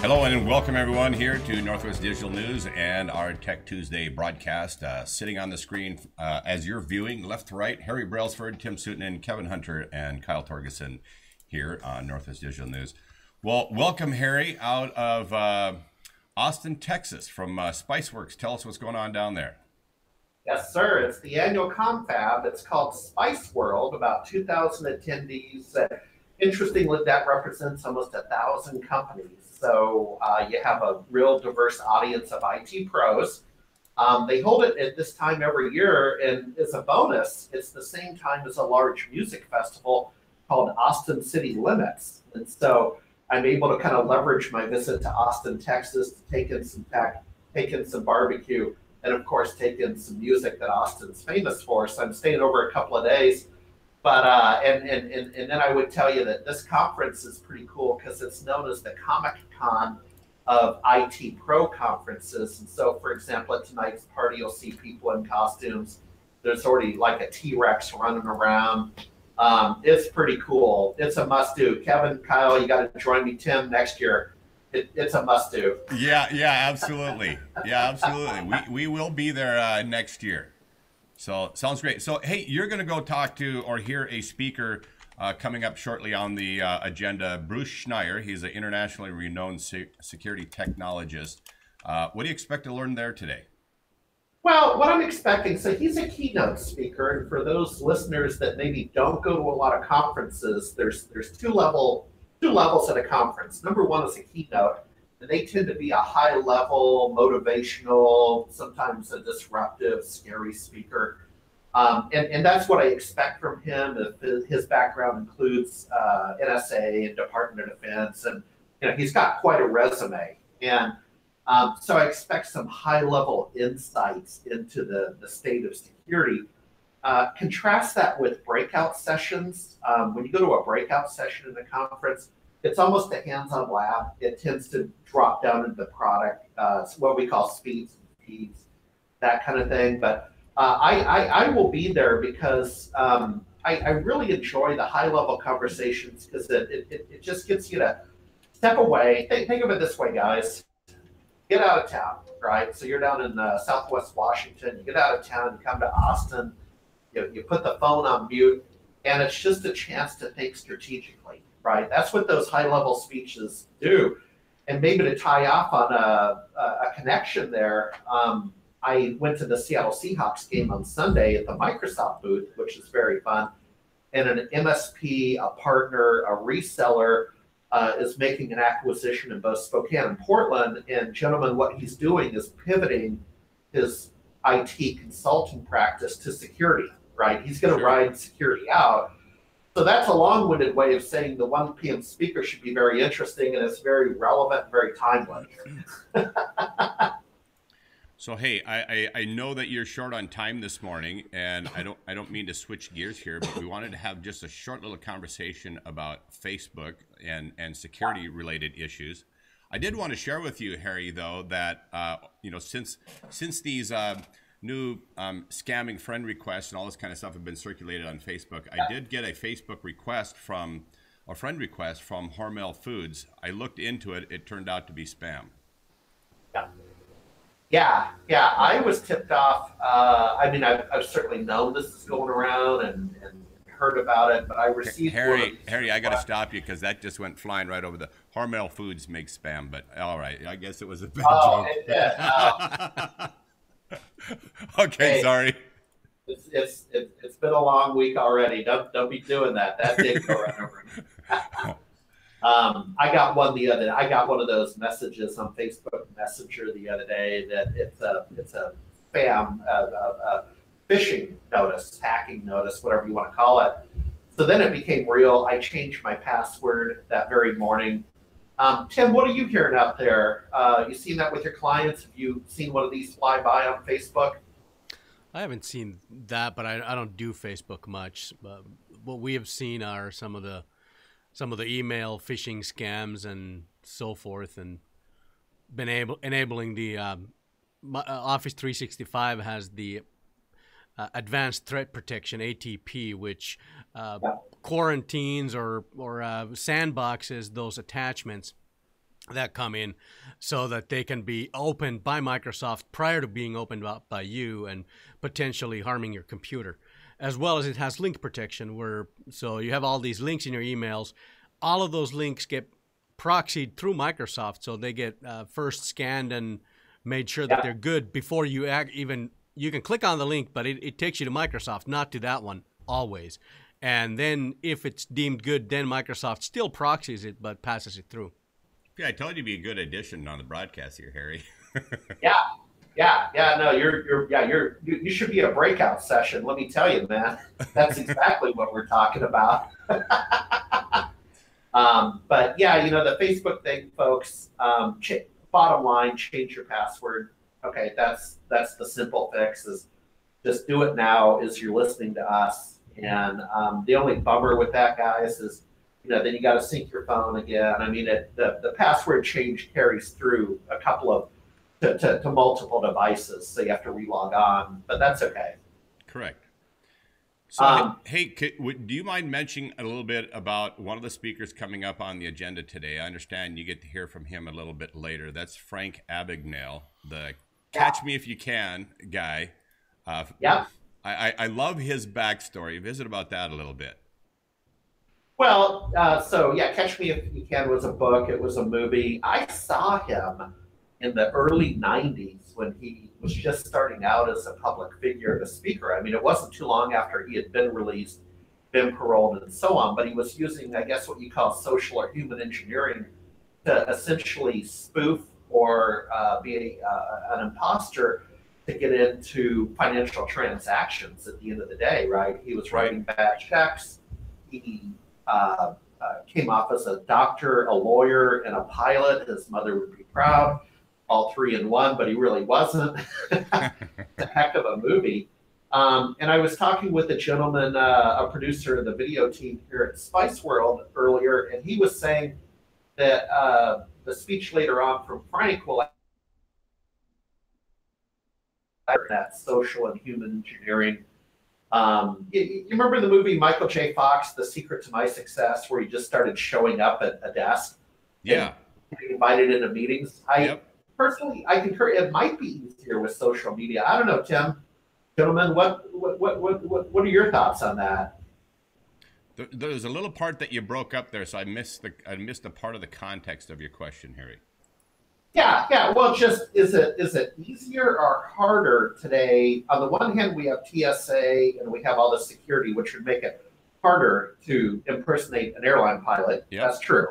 Hello and welcome everyone here to Northwest Digital News and our Tech Tuesday broadcast. Sitting on the screen as you're viewing, left to right, Harry Brelsford, Tim Sutinen, Kevin Hunter, and Kyle Torgerson here on Northwest Digital News. Well, welcome Harry out of Austin, Texas from Spiceworks. Tell us what's going on down there. Yes, sir. It's the annual confab. It's called Spiceworld, about 2,000 attendees. Interestingly, that represents almost 1,000 companies. So you have a real diverse audience of IT pros. They hold it at this time every year, and as a bonus, it's the same time as a large music festival called Austin City Limits. And so I'm able to kind of leverage my visit to Austin, Texas to take in some barbecue, and of course take in some music that Austin's famous for. So I'm staying over a couple of days. But and then I would tell you that this conference is pretty cool because it's known as the Comic Con of IT pro conferences. And so, for example, at tonight's party, you'll see people in costumes. There's already like a T-Rex running around. It's pretty cool. It's a must-do. Kevin, Kyle, you got to join me, Tim, next year. It's a must-do. Yeah, absolutely. Yeah, absolutely. We will be there next year. So sounds great. So, hey, you're going to go talk to or hear a speaker coming up shortly on the agenda, Bruce Schneier. He's an internationally renowned security technologist. What do you expect to learn there today? Well, what I'm expecting, so he's a keynote speaker, and for those listeners that maybe don't go to a lot of conferences, there's two levels at a conference. Number one is a keynote, and they tend to be a high-level, motivational, sometimes a disruptive, scary speaker. And that's what I expect from him. If his background includes NSA and Department of Defense, and he's got quite a resume. And so I expect some high-level insights into the state of security. Contrast that with breakout sessions. When you go to a breakout session in a conference, it's almost a hands-on lab. It tends to drop down into the product. It's what we call speeds and feeds, that kind of thing. But I will be there because I really enjoy the high-level conversations because it just gets you to step away. Think of it this way, guys. Get out of town, right? So you're down in Southwest Washington. You get out of town, you come to Austin, you put the phone on mute, and it's just a chance to think strategically. Right, that's what those high-level speeches do. And maybe to tie off on a connection there, I went to the Seattle Seahawks game on Sunday at the Microsoft booth, which is very fun. And an MSP, a partner, a reseller is making an acquisition in both Spokane and Portland. And gentlemen, what he's doing is pivoting his IT consulting practice to security. Right, he's going to ride security out. So that's a long-winded way of saying the 1 p.m. speaker should be very interesting, and it's very relevant and very timely. So hey, I know that you're short on time this morning, and I don't mean to switch gears here, but we wanted to have just a short little conversation about Facebook and security related issues. I did want to share with you, Harry, though, that since these new scamming friend requests and all this kind of stuff have been circulated on Facebook, I did get a Facebook request from a friend request from Hormel Foods. I looked into it. It turned out to be spam. Yeah. I was tipped off. I mean, I've certainly known this is going around and heard about it, but I received Harry, I got to stop you because that just went flying right over the Hormel Foods makes spam. But all right, I guess it was a bad joke. It did. Okay, hey, sorry. It's been a long week already. Don't be doing that. That did go right over me. I got one of those messages on Facebook Messenger the other day that it's a spam, phishing notice, hacking notice, whatever you want to call it. So then it became real. I changed my password that very morning. Tim, what are you hearing out there? You seen that with your clients? Have you seen one of these fly by on Facebook? I haven't seen that, but I don't do Facebook much. What we have seen are some of the email phishing scams and so forth, and been enabling the Office 365 has the Advanced Threat Protection, ATP, which quarantines or sandboxes those attachments that come in so that they can be opened by Microsoft prior to being opened up by you and potentially harming your computer. As well as it has link protection so you have all these links in your emails. All of those links get proxied through Microsoft, so they get first scanned and made sure that they're good before you you can click on the link, but it takes you to Microsoft, not to that one always. And then if it's deemed good, then Microsoft still proxies it, but passes it through. Yeah, I told you to be a good addition on the broadcast here, Harry. No, you should be a breakout session. Let me tell you, man, that's exactly what we're talking about. But yeah, the Facebook thing, folks. Bottom line, change your password. Okay, that's the simple fix. Is just do it now as you're listening to us. And the only bummer with that, guys, is then you got to sync your phone again. I mean, the password change carries through a couple of to multiple devices, so you have to relog on, but that's okay. Correct. So, hey, do you mind mentioning a little bit about one of the speakers coming up on the agenda today? I understand you get to hear from him a little bit later. That's Frank Abagnale, the Catch Me If You Can guy. I love his backstory. Visit about that a little bit. Well, Catch Me If You Can was a book. It was a movie. I saw him in the early 90s when he was just starting out as a public figure and a speaker. I mean, it wasn't too long after he had been released, been paroled, and so on, but he was using, I guess, what you call social or human engineering to essentially spoof or be an imposter to get into financial transactions at the end of the day, right? He was writing bad checks. He came off as a doctor, a lawyer, and a pilot. His mother would be proud. All three in one, but he really wasn't. It's a heck of a movie. And I was talking with a gentleman, a producer of the video team here at Spiceworld earlier, and he was saying that the speech later on from Frank will that social and human engineering. You remember the movie Michael J. Fox, The Secret to My Success, where he just started showing up at a desk? Yeah. Getting invited into meetings. Personally, I concur. It might be easier with social media. I don't know, Tim. Gentlemen, what are your thoughts on that? There's a little part that you broke up there, so I missed a part of the context of your question, Harry. Yeah. Well, just is it easier or harder today? On the one hand, we have TSA and we have all the security, which would make it harder to impersonate an airline pilot. Yep. That's true.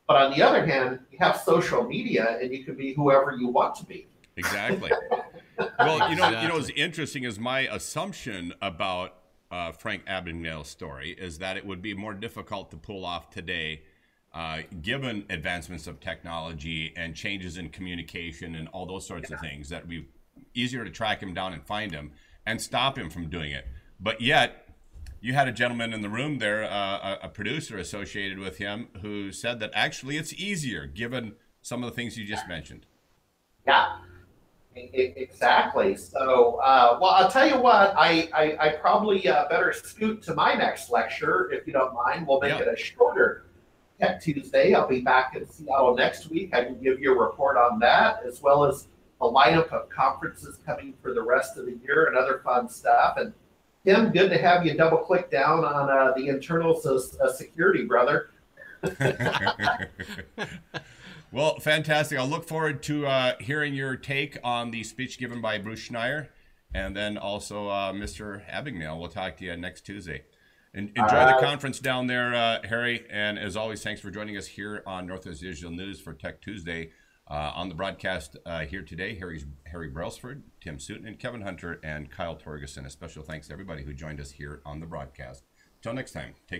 But on the other hand, you have social media, and you can be whoever you want to be. Exactly. Well, you know what's interesting is my assumption about Frank Abagnale's story is that it would be more difficult to pull off today, given advancements of technology and changes in communication and all those sorts of things. That would be easier to track him down and find him and stop him from doing it. But yet, you had a gentleman in the room there, a producer associated with him, who said that actually it's easier given some of the things you just mentioned. Yeah, exactly. So, well, I'll tell you what, I probably better scoot to my next lecture, if you don't mind. We'll make it a shorter Tech Tuesday. I'll be back in Seattle next week. I can give you a report on that, as well as a lineup of conferences coming for the rest of the year and other fun stuff. And Tim, good to have you double click down on the internals of security, brother. Well, fantastic. I'll look forward to hearing your take on the speech given by Bruce Schneier, and then also Mr. Abagnale. We'll talk to you next Tuesday. Enjoy the conference down there, Harry. And as always, thanks for joining us here on Northwest Digital News for Tech Tuesday. On the broadcast here today, Harry Brelsford, Tim Sutinen, Kevin Hunter, and Kyle Torgerson. A special thanks to everybody who joined us here on the broadcast. Till next time, take